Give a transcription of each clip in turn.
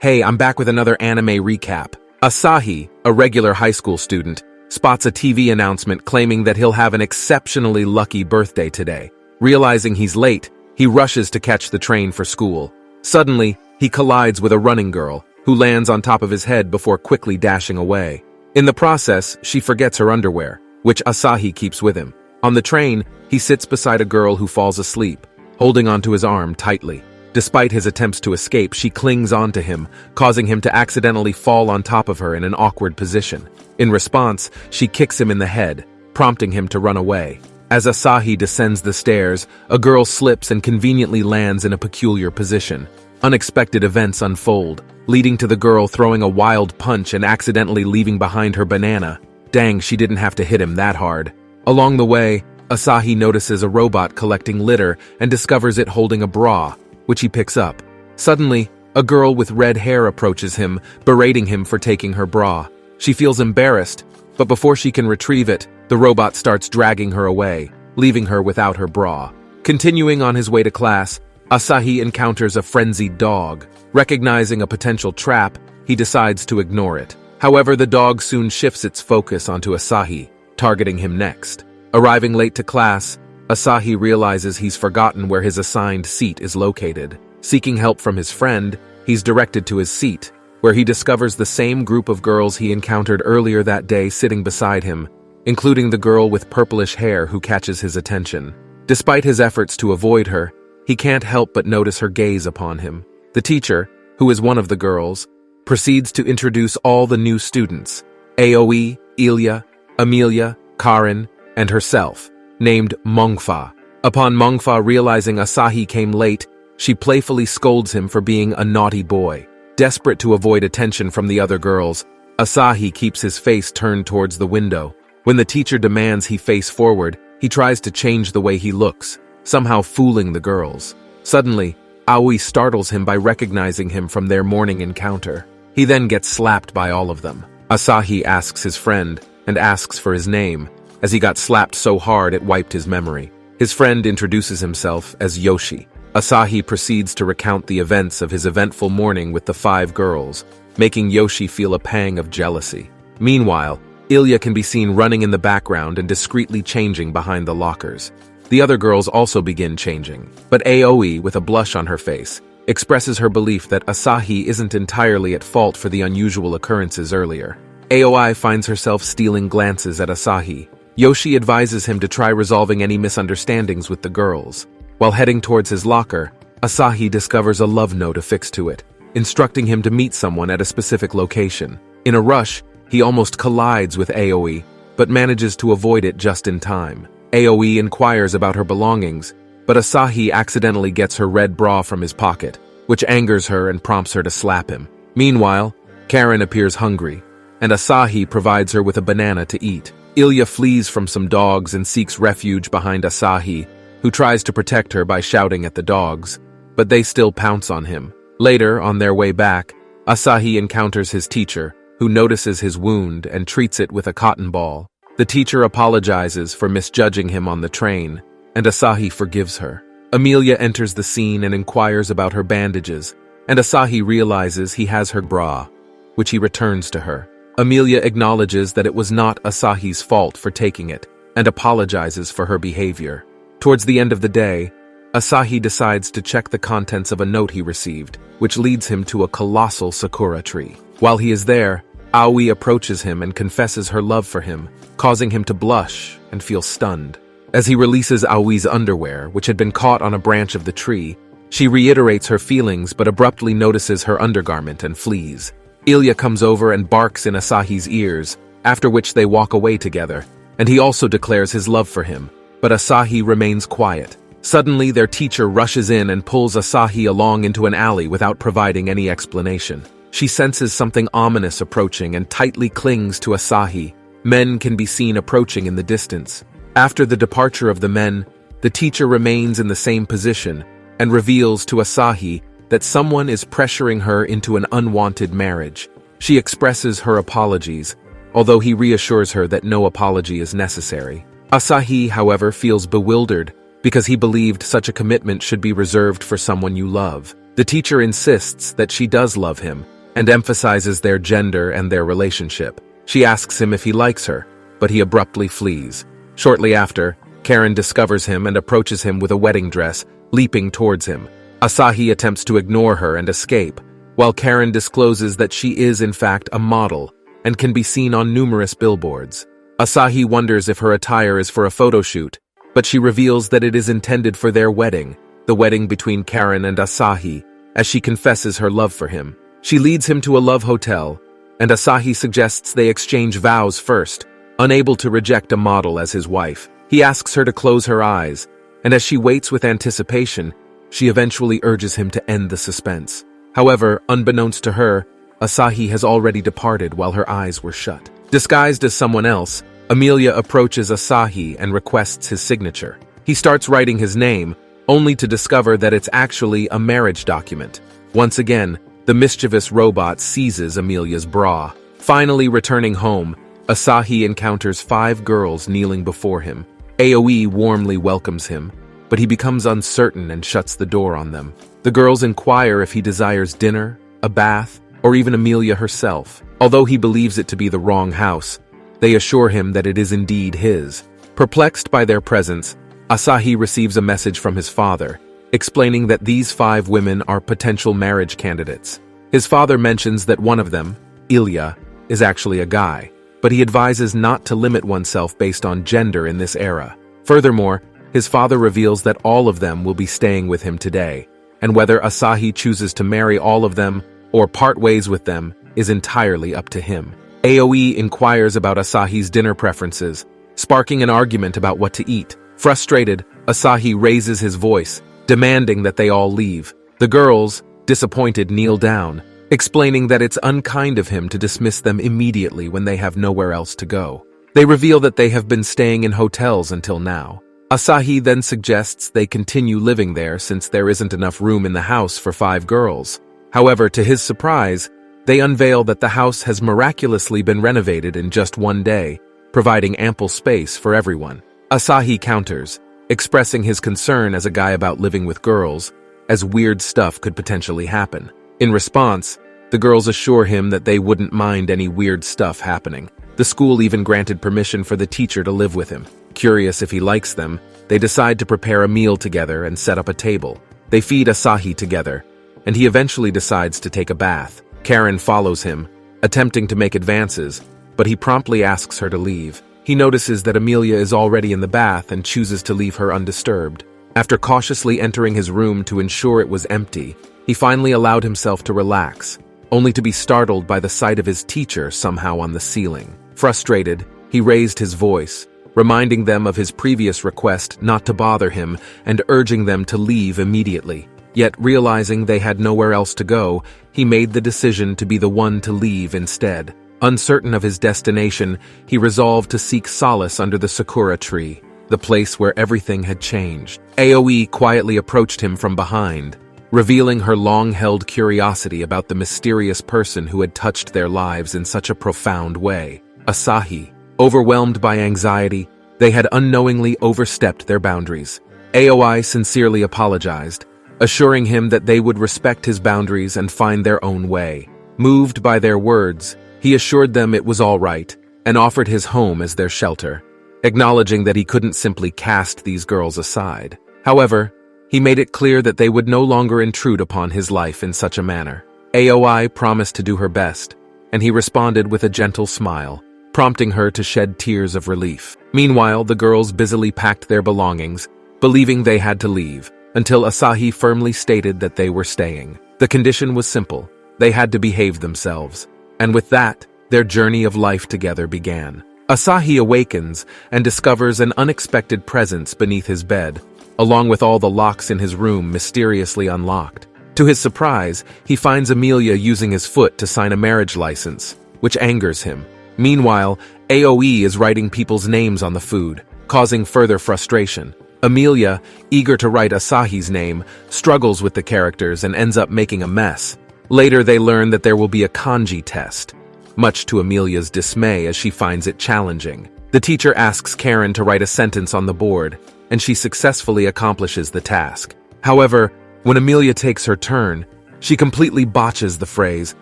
Hey, I'm back with another anime recap. Asahi, a regular high school student, spots a TV announcement claiming that he'll have an exceptionally lucky birthday today. Realizing he's late, he rushes to catch the train for school. Suddenly, he collides with a running girl, who lands on top of his head before quickly dashing away. In the process, she forgets her underwear, which Asahi keeps with him. On the train, he sits beside a girl who falls asleep, holding onto his arm tightly. Despite his attempts to escape, she clings onto him, causing him to accidentally fall on top of her in an awkward position. In response, she kicks him in the head, prompting him to run away. As Asahi descends the stairs, a girl slips and conveniently lands in a peculiar position. Unexpected events unfold, leading to the girl throwing a wild punch and accidentally leaving behind her banana. Dang, she didn't have to hit him that hard. Along the way, Asahi notices a robot collecting litter and discovers it holding a bra, which he picks up. Suddenly, a girl with red hair approaches him, berating him for taking her bra. She feels embarrassed, but before she can retrieve it, the robot starts dragging her away, leaving her without her bra. Continuing on his way to class, Asahi encounters a frenzied dog. Recognizing a potential trap, he decides to ignore it. However, the dog soon shifts its focus onto Asahi, targeting him next. Arriving late to class, Asahi realizes he's forgotten where his assigned seat is located. Seeking help from his friend, he's directed to his seat, where he discovers the same group of girls he encountered earlier that day sitting beside him, including the girl with purplish hair who catches his attention. Despite his efforts to avoid her, he can't help but notice her gaze upon him. The teacher, who is one of the girls, proceeds to introduce all the new students, Aoi, Ilya, Amelia, Karin, and herself, named Mongfa. Upon Mongfa realizing Asahi came late, she playfully scolds him for being a naughty boy. Desperate to avoid attention from the other girls, Asahi keeps his face turned towards the window. When the teacher demands he face forward, he tries to change the way he looks, somehow fooling the girls. Suddenly, Aoi startles him by recognizing him from their morning encounter. He then gets slapped by all of them. Asahi asks his friend, and asks for his name, as he got slapped so hard it wiped his memory. His friend introduces himself as Yoshi. Asahi proceeds to recount the events of his eventful morning with the 5 girls, making Yoshi feel a pang of jealousy. Meanwhile, Ilya can be seen running in the background and discreetly changing behind the lockers. The other girls also begin changing, but Aoi, with a blush on her face, expresses her belief that Asahi isn't entirely at fault for the unusual occurrences earlier. Aoi finds herself stealing glances at Asahi. Yoshi advises him to try resolving any misunderstandings with the girls. While heading towards his locker, Asahi discovers a love note affixed to it, instructing him to meet someone at a specific location. In a rush, he almost collides with Aoi, but manages to avoid it just in time. Aoi inquires about her belongings, but Asahi accidentally gets her red bra from his pocket, which angers her and prompts her to slap him. Meanwhile, Karin appears hungry, and Asahi provides her with a banana to eat. Ilya flees from some dogs and seeks refuge behind Asahi, who tries to protect her by shouting at the dogs, but they still pounce on him. Later, on their way back, Asahi encounters his teacher, who notices his wound and treats it with a cotton ball. The teacher apologizes for misjudging him on the train, and Asahi forgives her. Amelia enters the scene and inquires about her bandages, and Asahi realizes he has her bra, which he returns to her. Amelia acknowledges that it was not Asahi's fault for taking it, and apologizes for her behavior. Towards the end of the day, Asahi decides to check the contents of a note he received, which leads him to a colossal sakura tree. While he is there, Aoi approaches him and confesses her love for him, causing him to blush and feel stunned. As he releases Aoi's underwear, which had been caught on a branch of the tree, she reiterates her feelings but abruptly notices her undergarment and flees. Ilya comes over and barks in Asahi's ears, after which they walk away together, and he also declares his love for him, but Asahi remains quiet. Suddenly, their teacher rushes in and pulls Asahi along into an alley without providing any explanation. She senses something ominous approaching and tightly clings to Asahi. Men can be seen approaching in the distance. After the departure of the men, the teacher remains in the same position and reveals to Asahi that someone is pressuring her into an unwanted marriage. She expresses her apologies, although he reassures her that no apology is necessary. Asahi, however, feels bewildered because he believed such a commitment should be reserved for someone you love. The teacher insists that she does love him and emphasizes their gender and their relationship. She asks him if he likes her, but he abruptly flees. Shortly after, Karen discovers him and approaches him with a wedding dress, leaping towards him. Asahi attempts to ignore her and escape, while Karen discloses that she is in fact a model and can be seen on numerous billboards. Asahi wonders if her attire is for a photo shoot, but she reveals that it is intended for their wedding, the wedding between Karen and Asahi, as she confesses her love for him. She leads him to a love hotel, and Asahi suggests they exchange vows first. Unable to reject a model as his wife, he asks her to close her eyes, and as she waits with anticipation, she eventually urges him to end the suspense. However, unbeknownst to her, Asahi has already departed while her eyes were shut. Disguised as someone else, Amelia approaches Asahi and requests his signature. He starts writing his name, only to discover that it's actually a marriage document. Once again, the mischievous robot seizes Amelia's bra. Finally returning home, Asahi encounters 5 girls kneeling before him. Aoi warmly welcomes him, but he becomes uncertain and shuts the door on them. The girls inquire if he desires dinner, a bath, or even Amelia herself. Although he believes it to be the wrong house, they assure him that it is indeed his. Perplexed by their presence, Asahi receives a message from his father, explaining that these 5 women are potential marriage candidates. His father mentions that one of them, Ilya, is actually a guy, but he advises not to limit oneself based on gender in this era. Furthermore, his father reveals that all of them will be staying with him today, and whether Asahi chooses to marry all of them or part ways with them is entirely up to him. Aoi inquires about Asahi's dinner preferences, sparking an argument about what to eat. Frustrated, Asahi raises his voice, demanding that they all leave. The girls, disappointed, kneel down, explaining that it's unkind of him to dismiss them immediately when they have nowhere else to go. They reveal that they have been staying in hotels until now. Asahi then suggests they continue living there since there isn't enough room in the house for 5 girls. However, to his surprise, they unveil that the house has miraculously been renovated in just one day, providing ample space for everyone. Asahi counters, expressing his concern as a guy about living with girls, as weird stuff could potentially happen. In response, the girls assure him that they wouldn't mind any weird stuff happening. The school even granted permission for the teacher to live with him. Curious if he likes them, they decide to prepare a meal together and set up a table. They feed Asahi together, and he eventually decides to take a bath. Karen follows him, attempting to make advances, but he promptly asks her to leave. He notices that Amelia is already in the bath and chooses to leave her undisturbed. After cautiously entering his room to ensure it was empty, he finally allowed himself to relax, only to be startled by the sight of his teacher somehow on the ceiling. Frustrated, he raised his voice, reminding them of his previous request not to bother him and urging them to leave immediately. Yet realizing they had nowhere else to go, he made the decision to be the one to leave instead. Uncertain of his destination, he resolved to seek solace under the sakura tree, the place where everything had changed. Aoi quietly approached him from behind, revealing her long-held curiosity about the mysterious person who had touched their lives in such a profound way. Asahi. Overwhelmed by anxiety, they had unknowingly overstepped their boundaries. Aoi sincerely apologized, assuring him that they would respect his boundaries and find their own way. Moved by their words, he assured them it was all right and offered his home as their shelter, acknowledging that he couldn't simply cast these girls aside. However, he made it clear that they would no longer intrude upon his life in such a manner. Aoi promised to do her best, and he responded with a gentle smile, prompting her to shed tears of relief. Meanwhile, the girls busily packed their belongings, believing they had to leave, until Asahi firmly stated that they were staying. The condition was simple: they had to behave themselves. And with that, their journey of life together began. Asahi awakens and discovers an unexpected presence beneath his bed, along with all the locks in his room mysteriously unlocked. To his surprise, he finds Amelia using his foot to sign a marriage license, which angers him. Meanwhile, Aoi is writing people's names on the food, causing further frustration. Amelia, eager to write Asahi's name, struggles with the characters and ends up making a mess. Later, they learn that there will be a kanji test, much to Amelia's dismay as she finds it challenging. The teacher asks Karen to write a sentence on the board, and she successfully accomplishes the task. However, When Amelia takes her turn, she completely botches the phrase,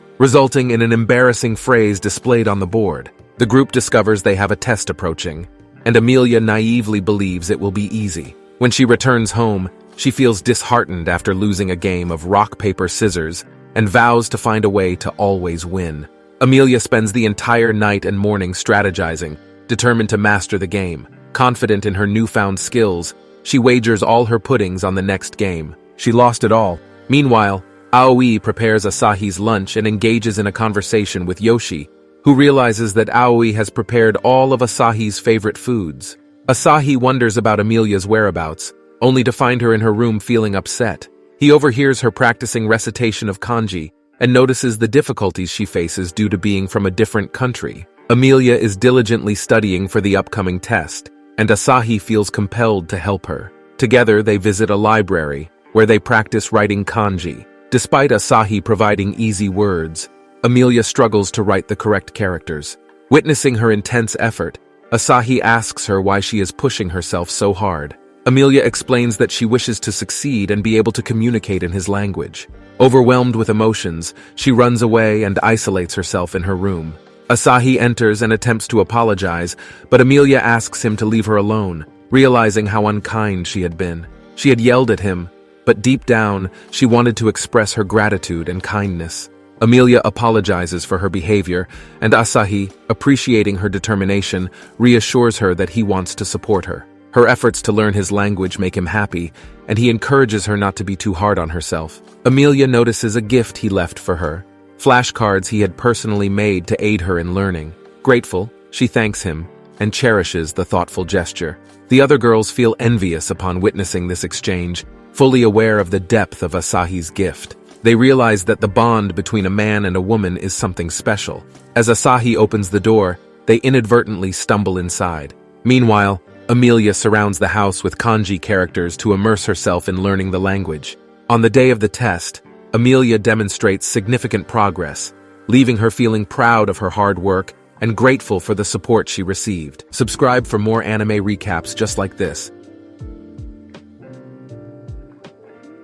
resulting in an embarrassing phrase displayed on the board. The group discovers they have a test approaching, and Amelia naively believes it will be easy. When she returns home, she feels disheartened after losing a game of rock, paper, scissors and vows to find a way to always win. Amelia spends the entire night and morning strategizing, determined to master the game. Confident in her newfound skills, she wagers all her puddings on the next game. She lost it all. Meanwhile, Aoi prepares Asahi's lunch and engages in a conversation with Yoshi, who realizes that Aoi has prepared all of Asahi's favorite foods. Asahi wonders about Amelia's whereabouts, only to find her in her room feeling upset. He overhears her practicing recitation of kanji and notices the difficulties she faces due to being from a different country. Amelia is diligently studying for the upcoming test, and Asahi feels compelled to help her. Together, they visit a library, where they practice writing kanji. Despite Asahi providing easy words, Amelia struggles to write the correct characters. Witnessing her intense effort, Asahi asks her why she is pushing herself so hard. Amelia explains that she wishes to succeed and be able to communicate in his language. Overwhelmed with emotions, she runs away and isolates herself in her room. Asahi enters and attempts to apologize, but Amelia asks him to leave her alone, realizing how unkind she had been. She had yelled at him, but deep down, she wanted to express her gratitude and kindness. Amelia apologizes for her behavior, and Asahi, appreciating her determination, reassures her that he wants to support her. Her efforts to learn his language make him happy, and he encourages her not to be too hard on herself. Amelia notices a gift he left for her, flashcards he had personally made to aid her in learning. Grateful, she thanks him and cherishes the thoughtful gesture. The other girls feel envious upon witnessing this exchange, fully aware of the depth of Asahi's gift. They realize that the bond between a man and a woman is something special. As Asahi opens the door, they inadvertently stumble inside. Meanwhile, Amelia surrounds the house with kanji characters to immerse herself in learning the language. On the day of the test, Amelia demonstrates significant progress, leaving her feeling proud of her hard work and grateful for the support she received. Subscribe for more anime recaps just like this.